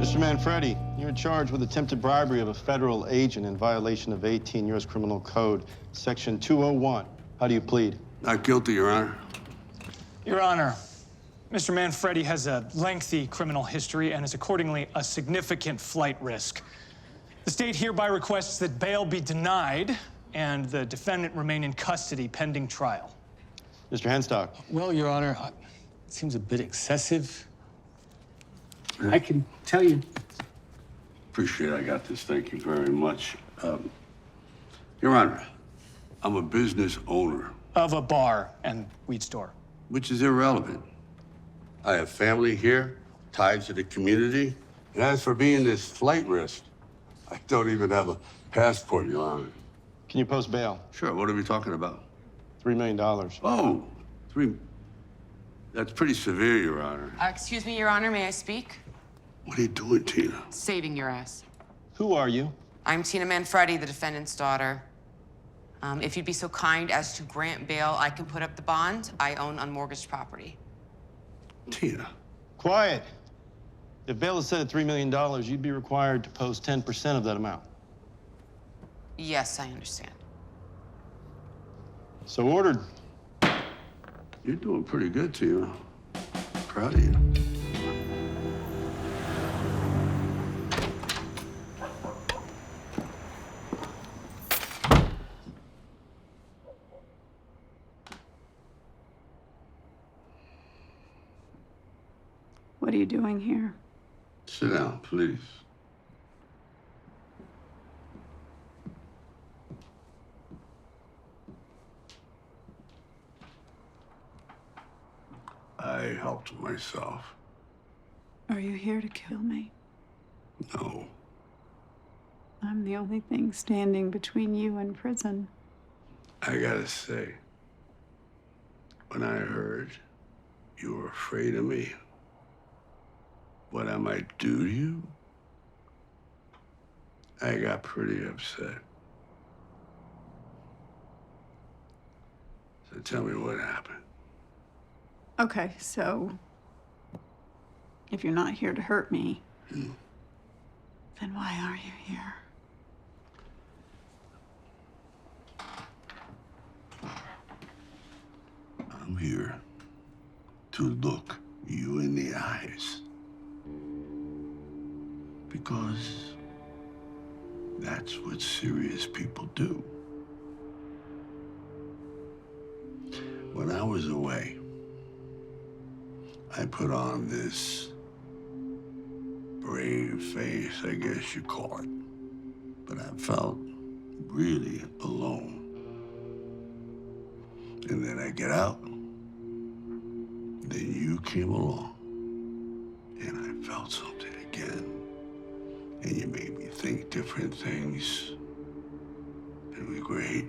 Mr. Manfredi, you're charged with attempted bribery of a federal agent in violation of 18 U.S. Criminal Code, Section 201. How do you plead? Not guilty, Your Honor. Your Honor, Mr. Manfredi has a lengthy criminal history and is accordingly a significant flight risk. The state hereby requests that bail be denied and the defendant remain in custody pending trial. Mr. Henstock. Well, Your Honor, it seems a bit excessive. I can tell you. Appreciate I got this. Thank you very much. Your Honor, I'm a business owner. Of a bar and weed store. Which is irrelevant. I have family here, ties to the community. And as for being this flight risk, I don't even have a passport, Your Honor. Can you post bail? Sure, what are we talking about? $3 million. Oh, that's pretty severe, Your Honor. Excuse me, Your Honor, may I speak? What are you doing, Tina? Saving your ass. Who are you? I'm Tina Manfredi, the defendant's daughter. If you'd be so kind as to grant bail, I can put up the bond. I own unmortgaged property. Tina. Quiet. If bail is set at $3 million, you'd be required to post 10% of that amount. Yes, I understand. So ordered. You're doing pretty good, Tina. Proud of you. What are you doing here? Sit down, please. I helped myself. Are you here to kill me? No. I'm the only thing standing between you and prison. I gotta say, when I heard you were afraid of me, what I might do to you, I got pretty upset. So tell me what happened. Okay, so if you're not here to hurt me, then why are you here? I'm here to look you in the eyes. Because that's what serious people do. When I was away, I put on this brave face, I guess you call it. But I felt really alone. And then I get out. Then you came along. And I felt something again. And you made me think different things. It was great.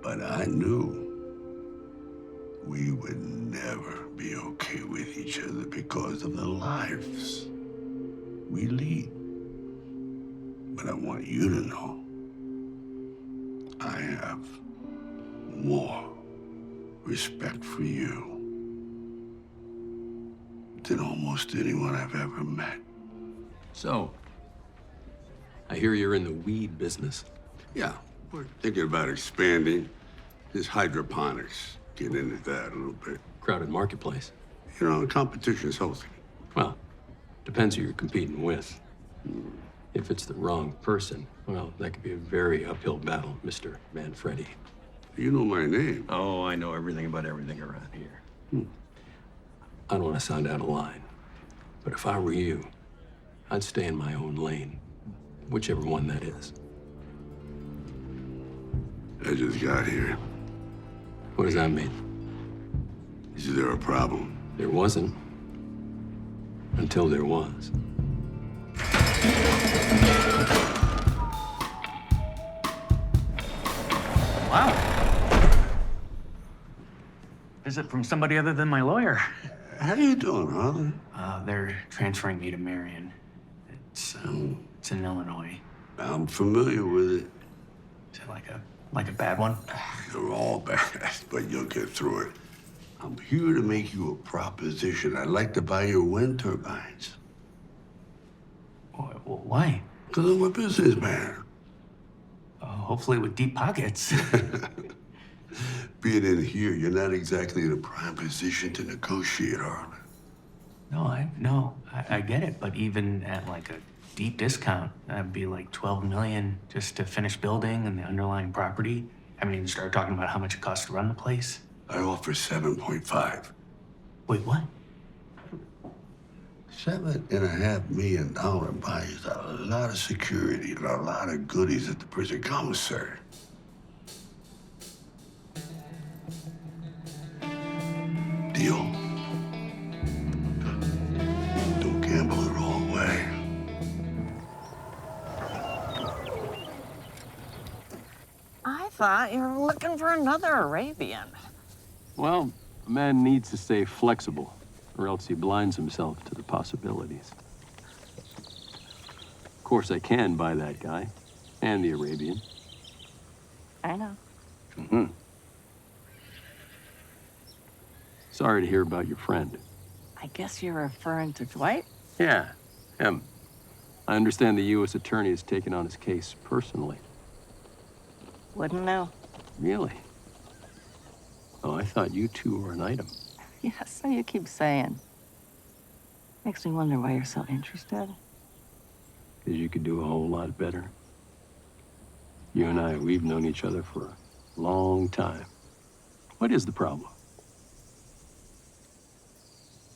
But I knew we would never be okay with each other because of the lives we lead. But I want you to know I have more respect for you than almost anyone I've ever met. So, I hear you're in the weed business. Yeah, we're thinking about expanding this hydroponics. Get into that a little bit. Crowded marketplace. You know, competition is healthy. Well, depends who you're competing with. If it's the wrong person, well, that could be a very uphill battle, Mr. Manfredi. You know my name. Oh, I know everything about everything around here. I don't want to sound out of line, but if I were you, I'd stay in my own lane, whichever one that is. I just got here. What does that mean? Is there a problem? There wasn't, until there was. Wow. Visit from somebody other than my lawyer. How you doing, Harlan? They're transferring me to Marion. It's in Illinois. I'm familiar with it. Is it like a bad one? They're all bad, but you'll get through it. I'm here to make you a proposition. I'd like to buy your wind turbines. Why? Because I'm a businessman. Hopefully with deep pockets. Being in here, you're not exactly in a prime position to negotiate, are you? No, I get it, but even at like a deep discount, that'd be like 12 million just to finish building and the underlying property. I mean, you start talking about how much it costs to run the place. I offer 7.5. Wait, what? $7.5 million buys a lot of security and a lot of goodies at the prison commissary. Deal? Don't gamble the wrong way. I thought you were looking for another Arabian. Well, a man needs to stay flexible, or else he blinds himself to the possibilities. Of course, I can buy that guy, and the Arabian. I know. Mm-hmm. Sorry to hear about your friend. I guess you're referring to Dwight? Yeah, him. I understand the U.S. attorney has taken on his case personally. Wouldn't know. Really? Oh, I thought you two were an item. Yeah, so you keep saying. Makes me wonder why you're so interested. Because you could do a whole lot better. You and I, we've known each other for a long time. What is the problem?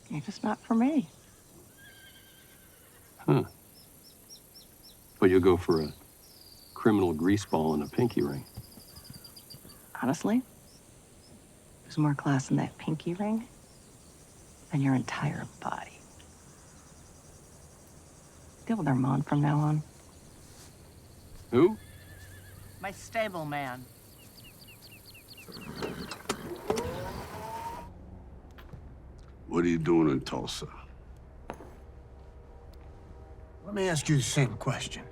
You're just not for me. Huh. Well, you'll go for a criminal greaseball and a pinky ring. Honestly, there's more class in that pinky ring than your entire body. Deal with Armand from now on. Who? My stable man. What are you doing in Tulsa? Let me ask you the same question.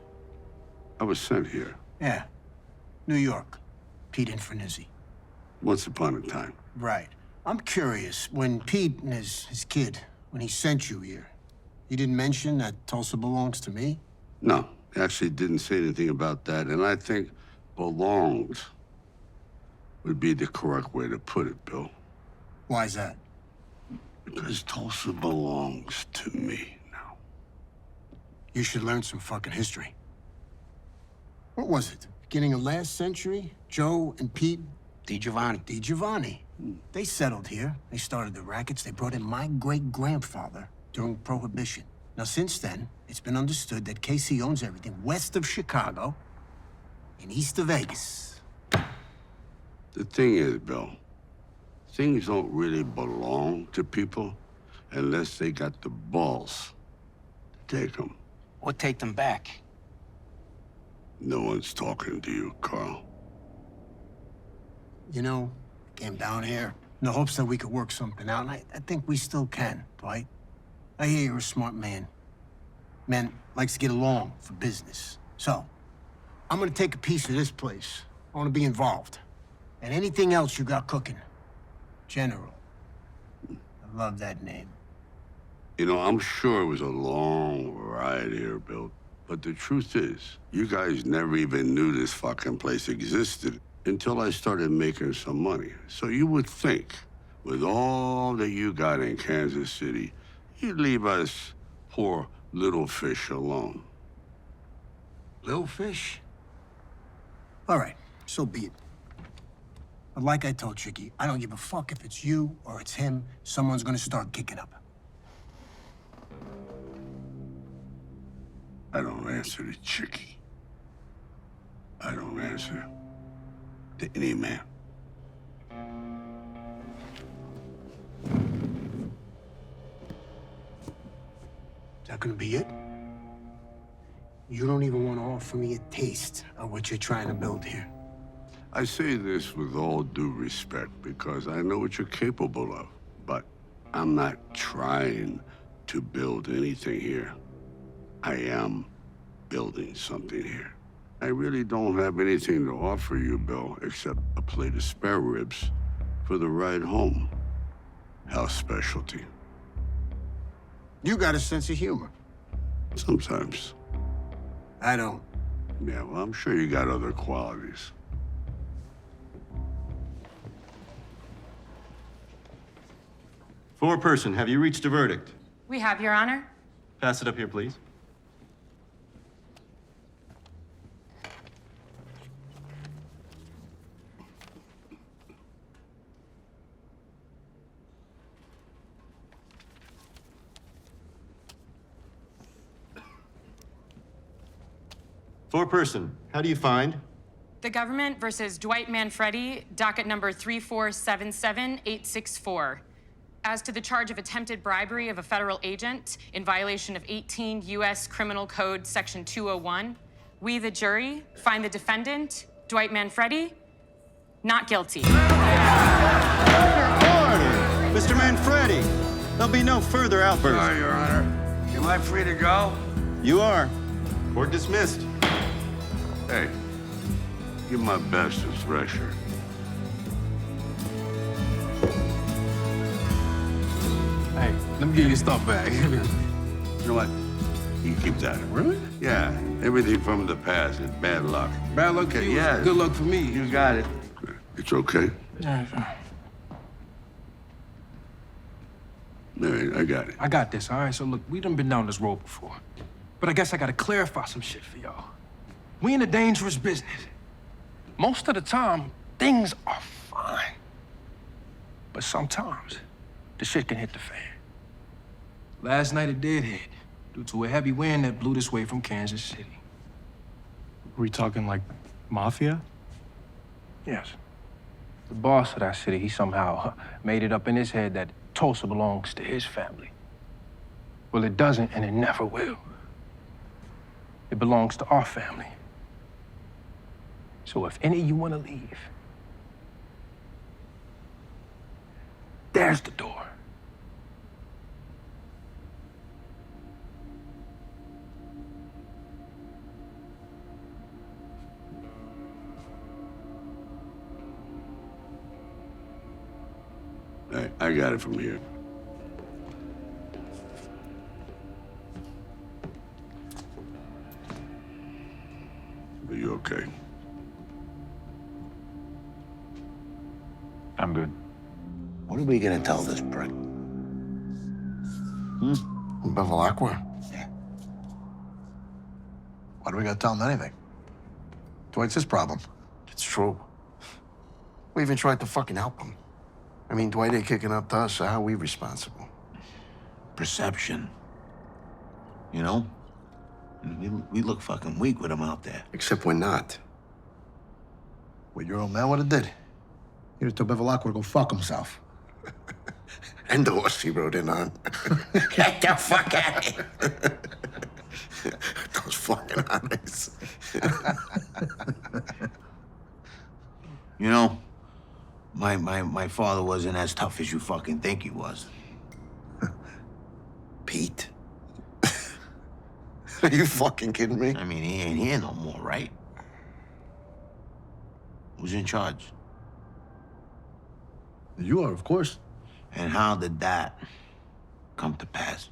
I was sent here Yeah. New York. Pete Infernizzi. once upon a time. Right. I'm curious, when Pete and his kid, when he sent you here, he didn't mention that Tulsa belongs to me? No, he actually didn't say anything about that, and I think belonged would be the correct way to put it, Bill. Why's that? Because Tulsa belongs to me now. You should learn some fucking history. What was it? Beginning of last century? Joe and Pete? DiGiovanni. They settled here. They started the rackets. They brought in my great-grandfather during Prohibition. Now, since then, it's been understood that KC owns everything west of Chicago and east of Vegas. The thing is, Bill, things don't really belong to people unless they got the balls to take them. Or take them back. No one's talking to you, Carl. You know, came down here in the hopes that we could work something out, and I think we still can, Dwight. I hear you're a smart man. Man likes to get along for business. So, I'm gonna take a piece of this place. I wanna be involved. And anything else you got cooking. General. I love that name. You know, I'm sure it was a long ride here, Bill. But the truth is, you guys never even knew this fucking place existed until I started making some money. So you would think, with all that you got in Kansas City, you'd leave us poor little fish alone. Little fish? All right, so be it. But like I told Chicky, I don't give a fuck if it's you or it's him. Someone's gonna start kicking up. I don't answer to Chicky. I don't answer to any man. Is that gonna be it? You don't even want to offer me a taste of what you're trying to build here. I say this with all due respect because I know what you're capable of, but I'm not trying to build anything here. I am building something here. I really don't have anything to offer you, Bill, except a plate of spare ribs for the ride home. House specialty. You got a sense of humor. Sometimes. I don't. Yeah, well, I'm sure you got other qualities. Foreperson, have you reached a verdict? We have, Your Honor. Pass it up here, please. Foreperson, how do you find? The government versus Dwight Manfredi, docket number 3477864. As to the charge of attempted bribery of a federal agent in violation of 18 U.S. Criminal Code Section 201, we, the jury, find the defendant, Dwight Manfredi, not guilty. Order! Mr. Manfredi, there'll be no further outbursts. Sorry, Your Honor. Am I free to go? You are. Court dismissed. Hey, give my best to Thresher. Hey, let me get your stuff back. You know what? You can keep that. Really? Yeah, everything from the past is bad luck. Bad luck for you. Yeah. Good luck for me. You got it. It's okay. Yeah, sure. All right, I got it. I got this, all right? So look, we done been down this road before. But I guess I gotta clarify some shit for y'all. We in a dangerous business. Most of the time, things are fine. But sometimes, the shit can hit the fan. Last night it did hit, due to a heavy wind that blew this way from Kansas City. Are we talking like mafia? Yes. The boss of that city, he somehow made it up in his head that Tulsa belongs to his family. Well, it doesn't, and it never will. It belongs to our family. So if any of you want to leave, there's the door. I got it from here. Are you okay? I'm good. What are we gonna tell this prick? Beverly? Yeah. Why do we gotta tell him anything? Dwight's his problem. It's true. We even tried to fucking help him. I mean, Dwight ain't kicking up to us, so how are we responsible? Perception. You know? We look fucking weak with him out there. Except we're not. What your old man would have did. He'd have told Beverly to go fuck himself. And the horse he rode in on. Get the fuck out of here. Those fucking eyes. You know, my father wasn't as tough as you fucking think he was. Pete? Are you fucking kidding me? I mean, he ain't here no more, right? Who's in charge? You are, of course. And how did that come to pass?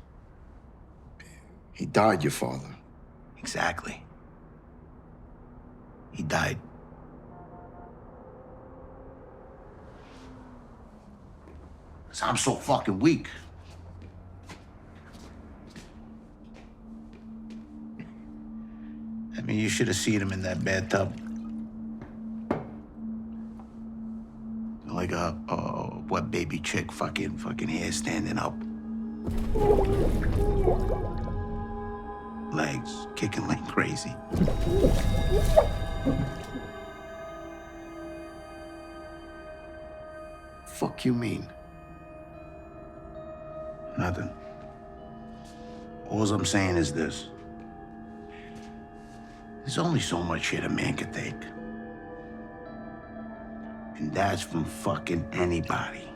He died, your father. Exactly. He died. So I'm so fucking weak. I mean, you should have seen him in that bathtub. Like a wet baby chick, fucking hair standing up. Legs kicking like crazy. Fuck you mean? Nothing. All I'm saying is this. There's only so much shit a man can take. And that's from fucking anybody.